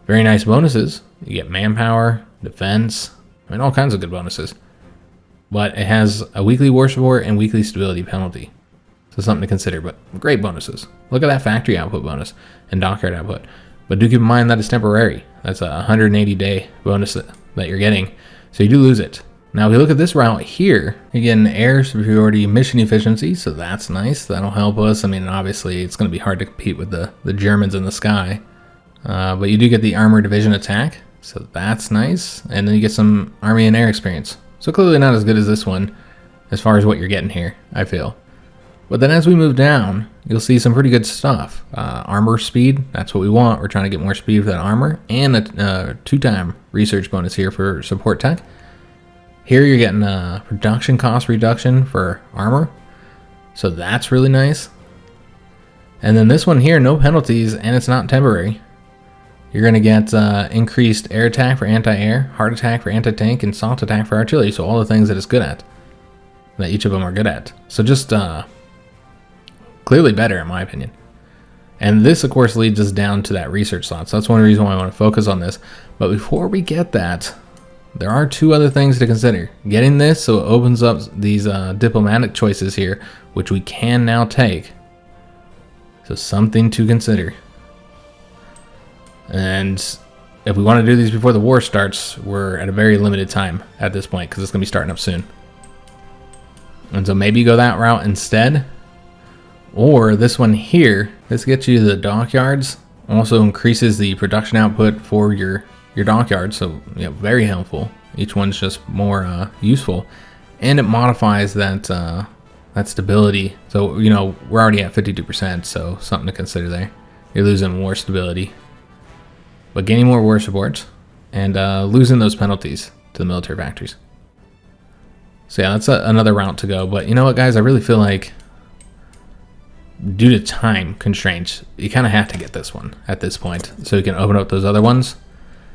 Very nice bonuses. You get manpower, defense, all kinds of good bonuses. But it has a weekly war support and weekly stability penalty. So something to consider, but great bonuses. Look at that factory output bonus and dockyard output. But do keep in mind that it's temporary. That's a 180-day bonus that you're getting. So you do lose it. Now, if we look at this route here, you get an air superiority mission efficiency, so that's nice. That'll help us. Obviously, it's going to be hard to compete with the Germans in the sky. But you do get the armor division attack, So that's nice. And then you get some army and air experience. So clearly not as good as this one as far as what you're getting here, I feel. But then as we move down, you'll see some pretty good stuff. Armor speed, that's what we want. We're trying to get more speed for that armor. And a 2-time research bonus here for support tech. Here you're getting a production cost reduction for armor. So that's really nice. And then this one here, no penalties, and it's not temporary. You're going to get increased air attack for anti-air, heart attack for anti-tank, and salt attack for artillery. So all the things that it's good at, that each of them are good at. So just clearly better in my opinion. And this of course leads us down to that research slot. So that's one reason why I want to focus on this. But before we get that, there are 2 other things to consider. Getting this so it opens up these diplomatic choices here, which we can now take. So something to consider. And if we want to do these before the war starts, we're at a very limited time at this point because it's going to be starting up soon. And so maybe go that route instead. Or this one here, this gets you the dockyards. Also increases the production output for your dockyards. So yeah, very helpful. Each one's just more useful. And it modifies that that stability. So, you know, we're already at 52%, so something to consider there. You're losing war stability, but gaining more war support and losing those penalties to the military factories. So yeah, that's another route to go. But you know what, guys? I really feel like due to time constraints, you kind of have to get this one at this point so you can open up those other ones.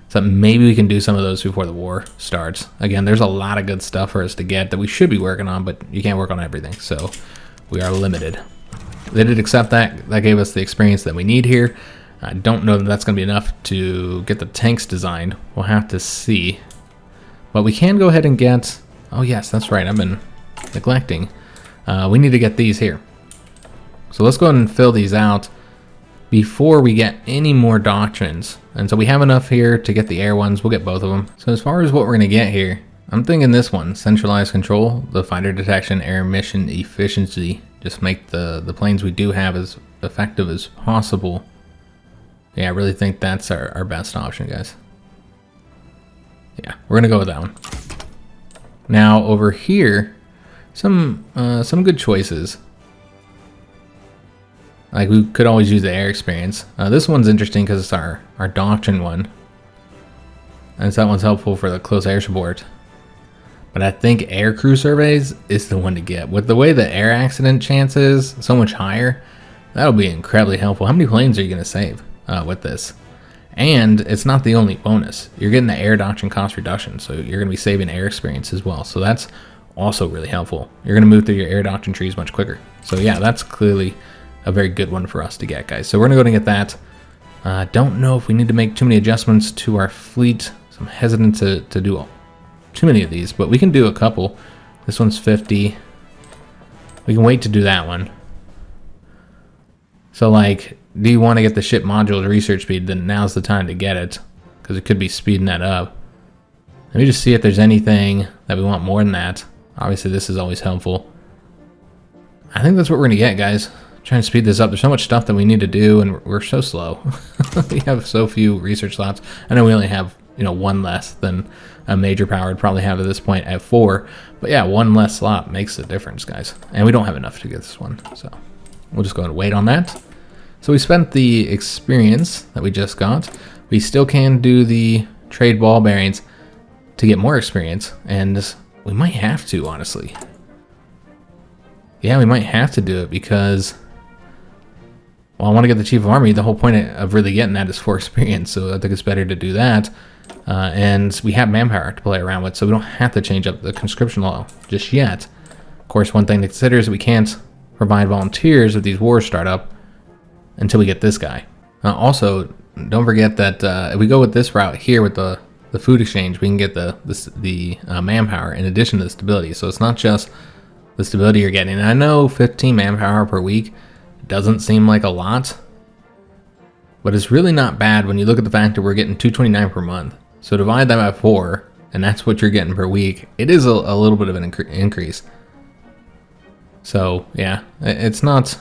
So maybe we can do some of those before the war starts. Again, there's a lot of good stuff for us to get that we should be working on, but you can't work on everything, so we are limited. They did accept that. That gave us the experience that we need here. I don't know that that's going to be enough to get the tanks designed. We'll have to see. But we can go ahead and get... Oh yes, that's right. I've been neglecting. We need to get these here. So let's go ahead and fill these out before we get any more doctrines. And so we have enough here to get the air ones. We'll get both of them. So as far as what we're going to get here, I'm thinking this one, centralized control, the fighter detection, air mission efficiency. Just make the planes we do have as effective as possible. Yeah, I really think that's our best option, guys. Yeah, we're going to go with that one. Now over here, some good choices. Like we could always use the air experience. This one's interesting because it's our doctrine one. And so that one's helpful for the close air support. But I think air crew surveys is the one to get. With the way the air accident chance is so much higher, that'll be incredibly helpful. How many planes are you going to save with this? And it's not the only bonus. You're getting the air doctrine cost reduction, so you're going to be saving air experience as well. So that's also really helpful. You're going to move through your air doctrine trees much quicker. So yeah, that's clearly a very good one for us to get, guys. So we're going to go and get that. Don't know if we need to make too many adjustments to our fleet. So I'm hesitant to do too many of these, but we can do a couple. This one's 50. We can wait to do that one. So like, do you want to get the ship module research speed? Then now's the time to get it, because it could be speeding that up. Let me just see if there's anything that we want more than that. Obviously this is always helpful. I think that's what we're going to get, guys. Trying to speed this up. There's so much stuff that we need to do, and we're so slow. We have so few research slots. I know we only have, you know, one less than a major power would probably have at this point at 4. But yeah, one less slot makes a difference, guys. And we don't have enough to get this one, so we'll just go and wait on that. So we spent the experience that we just got. We still can do the trade ball bearings to get more experience, and we might have to, honestly. Yeah, we might have to do it because, well, I want to get the Chief of Army. The whole point of really getting that is for experience, so I think it's better to do that. And we have manpower to play around with, so we don't have to change up the conscription law just yet. Of course, one thing to consider is we can't provide volunteers if these wars start up until we get this guy. Also, don't forget that if we go with this route here with the food exchange, we can get the manpower in addition to the stability. So it's not just the stability you're getting. And I know 15 manpower per week doesn't seem like a lot, but it's really not bad when you look at the fact that we're getting 229 per month. So divide that by 4, and that's what you're getting per week. It is a little bit of an increase. So yeah, it's not,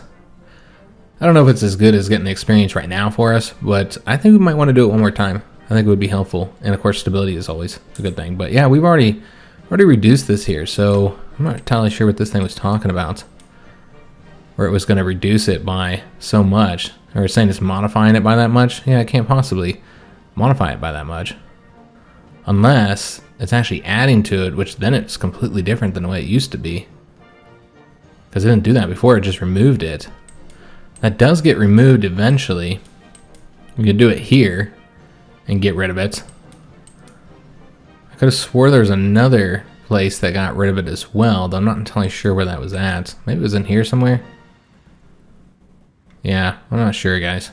I don't know if it's as good as getting the experience right now for us, but I think we might want to do it one more time. I think it would be helpful. And of course, stability is always a good thing. But yeah, we've already reduced this here, so I'm not entirely sure what this thing was talking about. Or it was going to reduce it by so much. Or it's saying it's modifying it by that much. Yeah, it can't possibly modify it by that much. Unless it's actually adding to it, which then it's completely different than the way it used to be. Because it didn't do that before, it just removed it. That does get removed eventually. We can do it here and get rid of it. I could have swore there was another place that got rid of it as well, though I'm not entirely sure where that was at. Maybe it was in here somewhere? Yeah, I'm not sure, guys.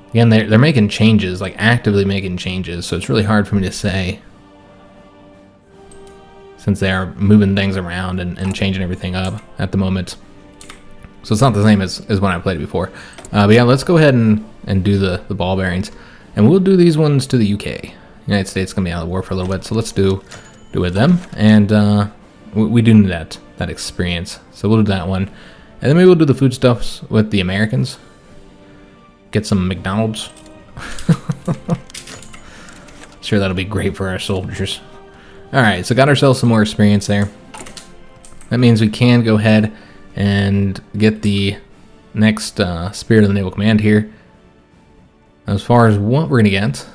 Again, they're making changes, like actively making changes, so it's really hard for me to say. Since they are moving things around and changing everything up at the moment. So it's not the same as when I played before. But yeah, let's go ahead and do the ball bearings. And we'll do these ones to the UK. United States is going to be out of the war for a little bit, so let's do with them. And we do need that experience. So we'll do that one. And then maybe we'll do the foodstuffs with the Americans. Get some McDonald's. Sure, that'll be great for our soldiers. Alright, so got ourselves some more experience there. That means we can go ahead and get the next Spirit of the Naval Command here. As far as what we're going to get,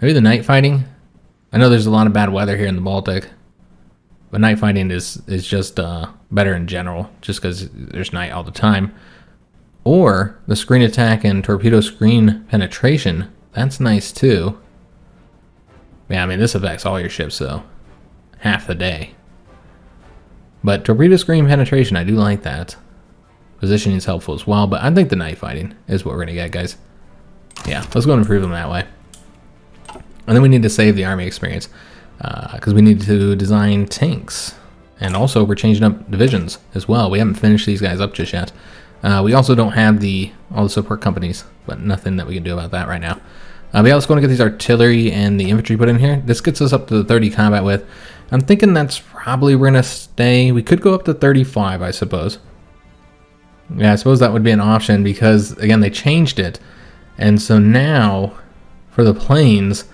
maybe the night fighting. I know there's a lot of bad weather here in the Baltic, but night fighting is just better in general, just because there's night all the time. Or the screen attack and torpedo screen penetration. That's nice too. Yeah, I mean, this affects all your ships, though. Half the day. But torpedo screen penetration, I do like that. Positioning is helpful as well, but I think the night fighting is what we're going to get, guys. Yeah, let's go and improve them that way. And then we need to save the army experience, because we need to design tanks. And also, we're changing up divisions as well. We haven't finished these guys up just yet. We also don't have all the support companies, but nothing that we can do about that right now. But yeah, let's go and get these artillery and the infantry put in here. This gets us up to the 30 combat width. I'm thinking that's probably we're going to stay. We could go up to 35, I suppose. Yeah, I suppose that would be an option because, again, they changed it. And so now, for the plains,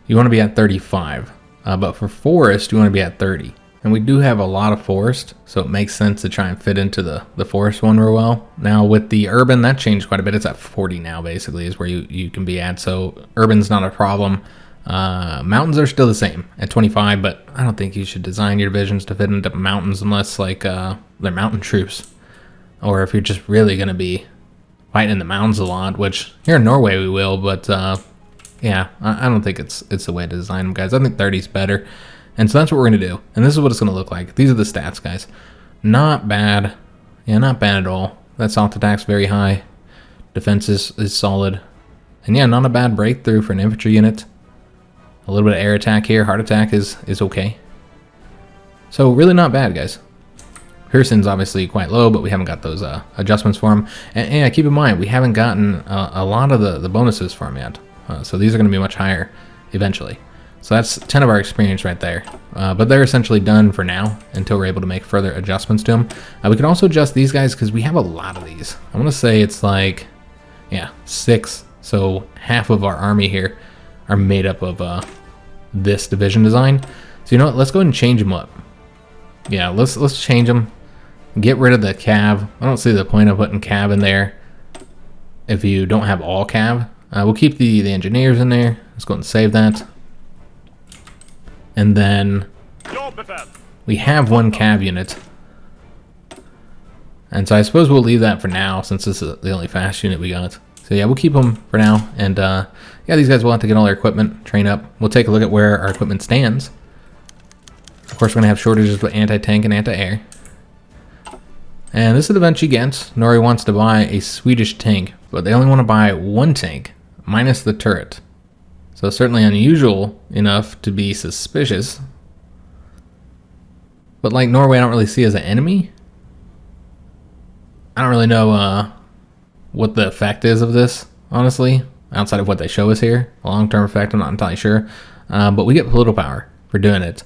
you want to be at 35. But for forest, you want to be at 30. And we do have a lot of forest, so it makes sense to try and fit into the forest one real well. Now with the urban, that changed quite a bit. It's at 40 now, basically, is where you can be at. So urban's not a problem. Mountains are still the same at 25, but I don't think you should design your divisions to fit into mountains unless like they're mountain troops. Or if you're just really going to be fighting in the mountains a lot, which here in Norway we will, but yeah, I don't think it's the way to design them, guys. I think 30 is better. And so that's what we're going to do. And this is what it's going to look like. These are the stats, guys. Not bad. Yeah, not bad at all. That soft attack's very high. Defense is solid. And yeah, not a bad breakthrough for an infantry unit. A little bit of air attack here. Heart attack is okay. So really not bad, guys. Pearson's obviously quite low, but we haven't got those adjustments for him. And yeah, keep in mind, we haven't gotten a lot of the bonuses for him yet. So these are going to be much higher eventually. So that's 10 of our experience right there. But they're essentially done for now until we're able to make further adjustments to them. We can also adjust these guys because we have a lot of these. I want to say it's like, yeah, 6. So half of our army here are made up of this division design. So you know what? Let's go ahead and change them up. Yeah, let's change them. Get rid of the cav. I don't see the point of putting cav in there if you don't have all cav. We'll keep the engineers in there. Let's go ahead and save that. And then we have one cav unit. And so I suppose we'll leave that for now since this is the only fast unit we got. So yeah, we'll keep them for now. And yeah, these guys will have to get all their equipment, train up. We'll take a look at where our equipment stands. Of course, we're going to have shortages with anti-tank and anti-air. And this is the event you get. Norway wants to buy a Swedish tank, but they only want to buy one tank, minus the turret. So certainly unusual enough to be suspicious. But like Norway, I don't really see as an enemy. I don't really know what the effect is of this, honestly, outside of what they show us here. A long-term effect, I'm not entirely sure. But we get political power for doing it.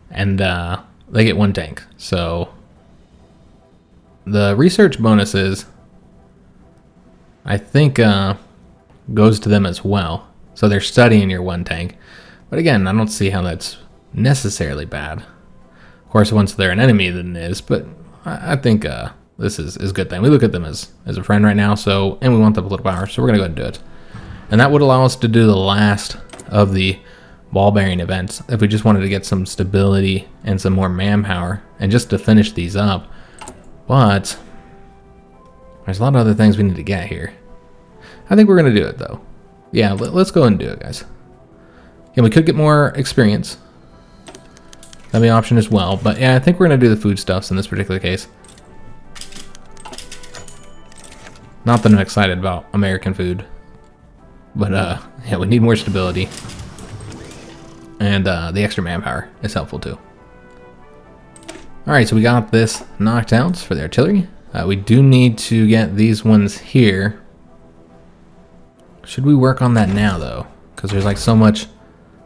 And they get one tank. So the research bonuses, I think goes to them as well. So they're studying your one tank. But again, I don't see how that's necessarily bad. Of course, once they're an enemy, then it is. But I think this is a good thing. We look at them as a friend right now, so, and we want the political power, so we're going to go ahead and do it. And that would allow us to do the last of the ball-bearing events if we just wanted to get some stability and some more manpower and just to finish these up. But there's a lot of other things we need to get here. I think we're going to do it, though. Yeah, let's go and do it, guys. Yeah, we could get more experience. That'd be an option as well. But yeah, I think we're going to do the foodstuffs in this particular case. Not that I'm excited about American food. But yeah, we need more stability. And the extra manpower is helpful too. Alright, so we got this knocked out for the artillery. We do need to get these ones here. Should we work on that now though? Because there's like so much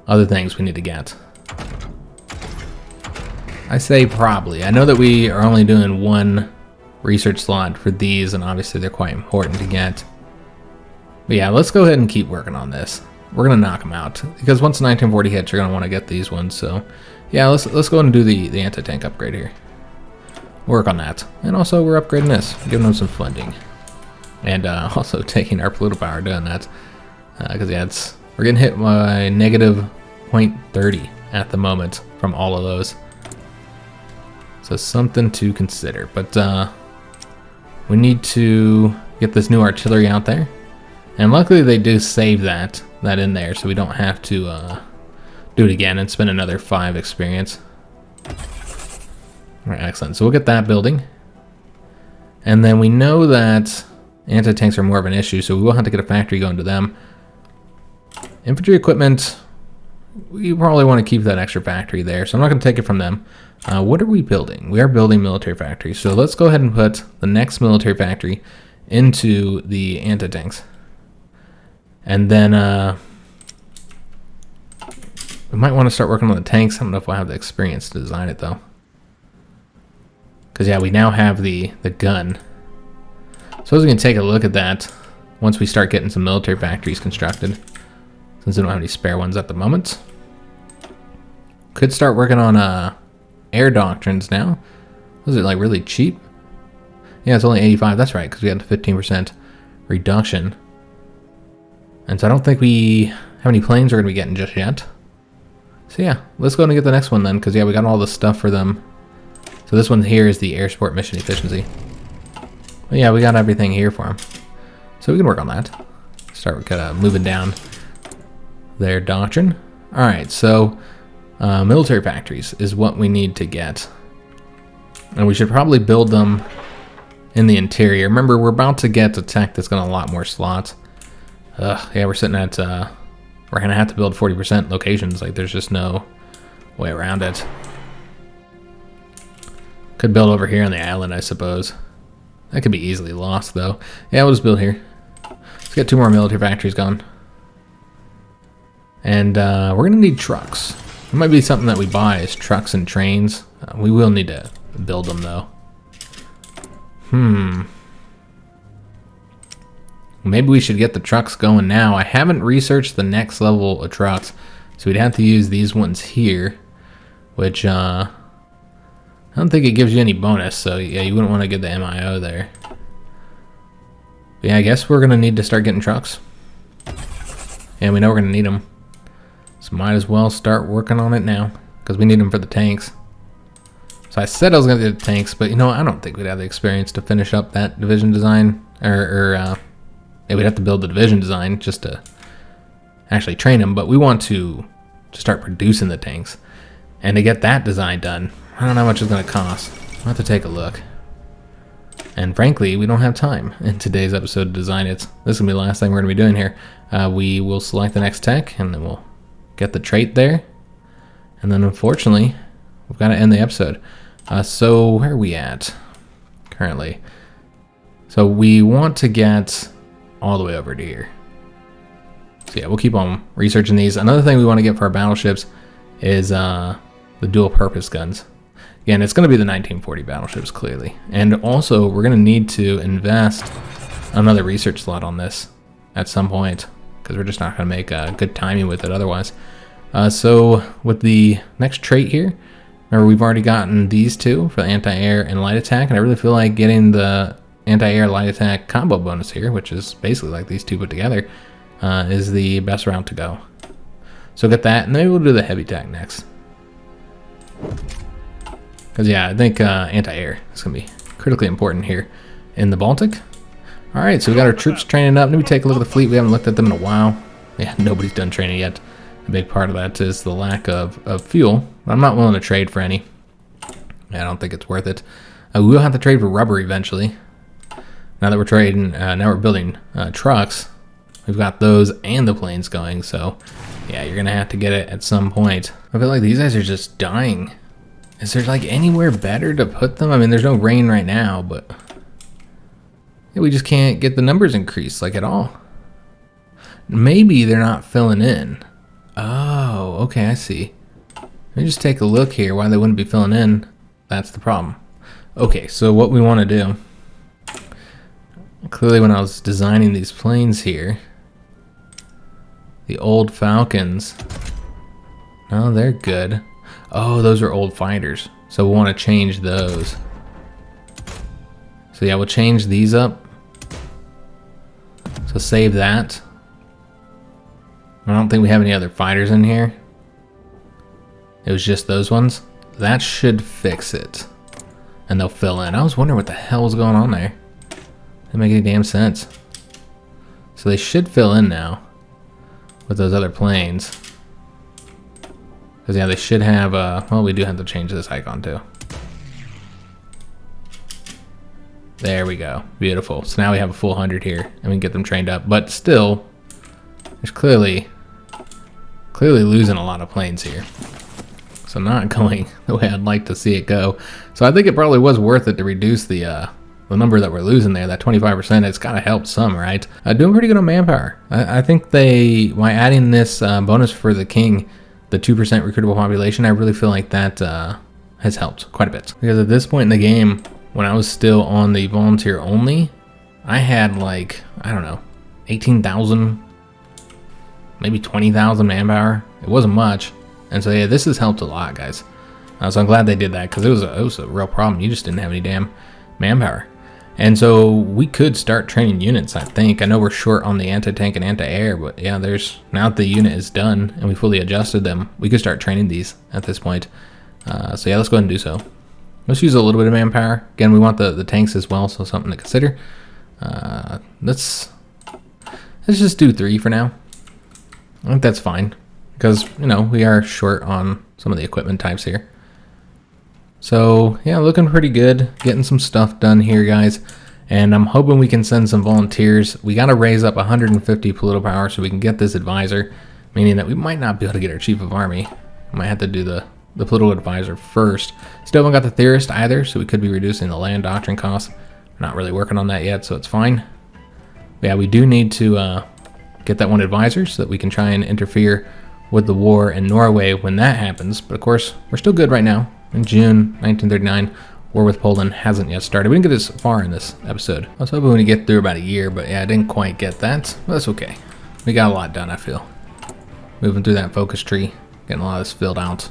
other things we need to get. I say probably. I know that we are only doing one research slot for these, and obviously they're quite important to get. But yeah, let's go ahead and keep working on this. We're gonna knock them out because once 1940 hits, you're gonna want to get these ones. So yeah, let's go ahead and do the anti-tank upgrade here. Work on that, and also we're upgrading this, giving them some funding, and also taking our political power doing that because yeah, we're getting hit by negative 0.30 at the moment from all of those. So something to consider, but we need to get this new artillery out there. And luckily they do save that in there, so we don't have to do it again and spend another 5 experience. Alright, excellent. So we'll get that building. And then we know that anti-tanks are more of an issue, so we will have to get a factory going to them. Infantry equipment, we probably want to keep that extra factory there, so I'm not going to take it from them. What are we building? We are building military factories, so let's go ahead and put the next military factory into the anti-tanks. And then we might want to start working on the tanks. I don't know if we'll have the experience to design it though. Because yeah, we now have the gun. So we can take a look at that once we start getting some military factories constructed. Since we don't have any spare ones at the moment. Could start working on air doctrines now. Was it like really cheap? Yeah, it's only 85. That's right, because we had a 15% reduction. And so I don't think we have any planes we're going to be getting just yet. So yeah, let's go and get the next one then, because yeah, we got all the stuff for them. So this one here is the air support mission efficiency. But yeah, we got everything here for them. So we can work on that. Start moving down their doctrine. Alright, so military factories is what we need to get. And we should probably build them in the interior. Remember, we're about to get a tech that's got a lot more slots. Yeah, we're sitting at, we're going to have to build 40% locations. Like, there's just no way around it. Could build over here on the island, I suppose. That could be easily lost, though. Yeah, we'll just build here. Let's get 2 more military factories going. And we're going to need trucks. It might be something that we buy is trucks and trains. We will need to build them, though. Maybe we should get the trucks going now. I haven't researched the next level of trucks, so we'd have to use these ones here, which I don't think it gives you any bonus, so yeah, you wouldn't want to get the MIO there. But yeah, I guess we're going to need to start getting trucks. And we know we're going to need them. So might as well start working on it now, because we need them for the tanks. So I said I was going to do the tanks, but you know, I don't think we'd have the experience to finish up that division design, yeah, we'd have to build the division design just to actually train them, but we want to start producing the tanks. And to get that design done, I don't know how much it's going to cost. I'll have to take a look. And frankly, we don't have time in today's episode to design it. This is going to be the last thing we're going to be doing here. We will select the next tech, and then we'll get the trait there. And then unfortunately, we've got to end the episode. So where are we at currently? So we want to get all the way over to here. So yeah, we'll keep on researching these. Another thing we want to get for our battleships is the dual purpose guns. Again, it's going to be the 1940 battleships, clearly. And also, we're going to need to invest another research slot on this. at some point, because we're just not going to make good timing with it otherwise. So with the next trait here, remember we've already gotten these two for the anti-air and light attack, and I really feel like getting the anti-air light attack combo bonus here, which is basically like these two put together, is the best route to go. So get that, and then we'll do the heavy attack next. Because yeah, I think anti-air is going to be critically important here in the Baltic. Alright, so we got our troops training up. Let me take a look at the fleet. We haven't looked at them in a while. Yeah, nobody's done training yet. A big part of that is the lack of fuel. I'm not willing to trade for any. I don't think it's worth it. We will have to trade for rubber eventually. Now that we're trading, now we're building trucks. We've got those and the planes going, so yeah, you're gonna have to get it at some point. I feel like these guys are just dying. Is there like anywhere better to put them? I mean, there's no rain right now, but yeah, we just can't get the numbers increased like at all. Maybe they're not filling in. Oh, okay, I see. Let me just take a look here why they wouldn't be filling in. That's the problem. Okay, so what we want to do, clearly when I was designing these planes here, the old Falcons, oh, they're good. Oh, those are old fighters, so we'll want to change those. So yeah, we'll change these up. So save that. I don't think we have any other fighters in here. It was just those ones. That should fix it. And they'll fill in. I was wondering what the hell was going on there. Didn't make any damn sense. So they should fill in now with those other planes. Because yeah, they should have, well, we do have to change this icon too. There we go. Beautiful. So now we have a full 100 here, and we can get them trained up. But still, there's clearly losing a lot of planes here. So not going the way I'd like to see it go. So I think it probably was worth it to reduce the number that we're losing there. That 25%, it's got to help some, right? Doing pretty good on manpower. I think by adding this bonus for the king, the 2% recruitable population, I really feel like that has helped quite a bit. Because at this point in the game, when I was still on the volunteer only, I had like, I don't know, 18,000, maybe 20,000 manpower. It wasn't much. And so yeah, this has helped a lot, guys. So I'm glad they did that, because it was a real problem. You just didn't have any damn manpower. And so we could start training units, I think. I know we're short on the anti-tank and anti-air, but yeah, now that the unit is done and we fully adjusted them, we could start training these at this point. So yeah, let's go ahead and do so. Let's use a little bit of manpower. Again, we want the tanks as well, so something to consider. Let's just do 3 for now. I think that's fine, because, you know, we are short on some of the equipment types here. So yeah, looking pretty good, getting some stuff done here, guys. And I'm hoping we can send some volunteers. We got to raise up 150 political power so we can get this advisor, meaning that we might not be able to get our chief of army. We might have to do the political advisor first. Still haven't got the theorist either, so we could be reducing the land doctrine costs. We're not really working on that yet, so it's fine. But yeah, we do need to get that one advisor so that we can try and interfere with the war in Norway when that happens. But of course, we're still good right now. In June 1939, war with Poland hasn't yet started. We didn't get this far in this episode. I was hoping we'd get through about a year, but yeah, I didn't quite get that. But that's okay. We got a lot done, I feel. Moving through that focus tree, getting a lot of this filled out.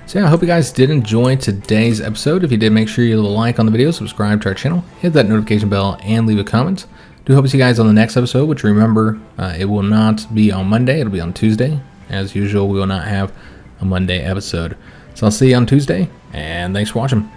So yeah, I hope you guys did enjoy today's episode. If you did, make sure you leave a like on the video, subscribe to our channel, hit that notification bell, and leave a comment. Do hope to see you guys on the next episode, which remember, it will not be on Monday, it'll be on Tuesday. As usual, we will not have a Monday episode. So I'll see you on Tuesday, and thanks for watching.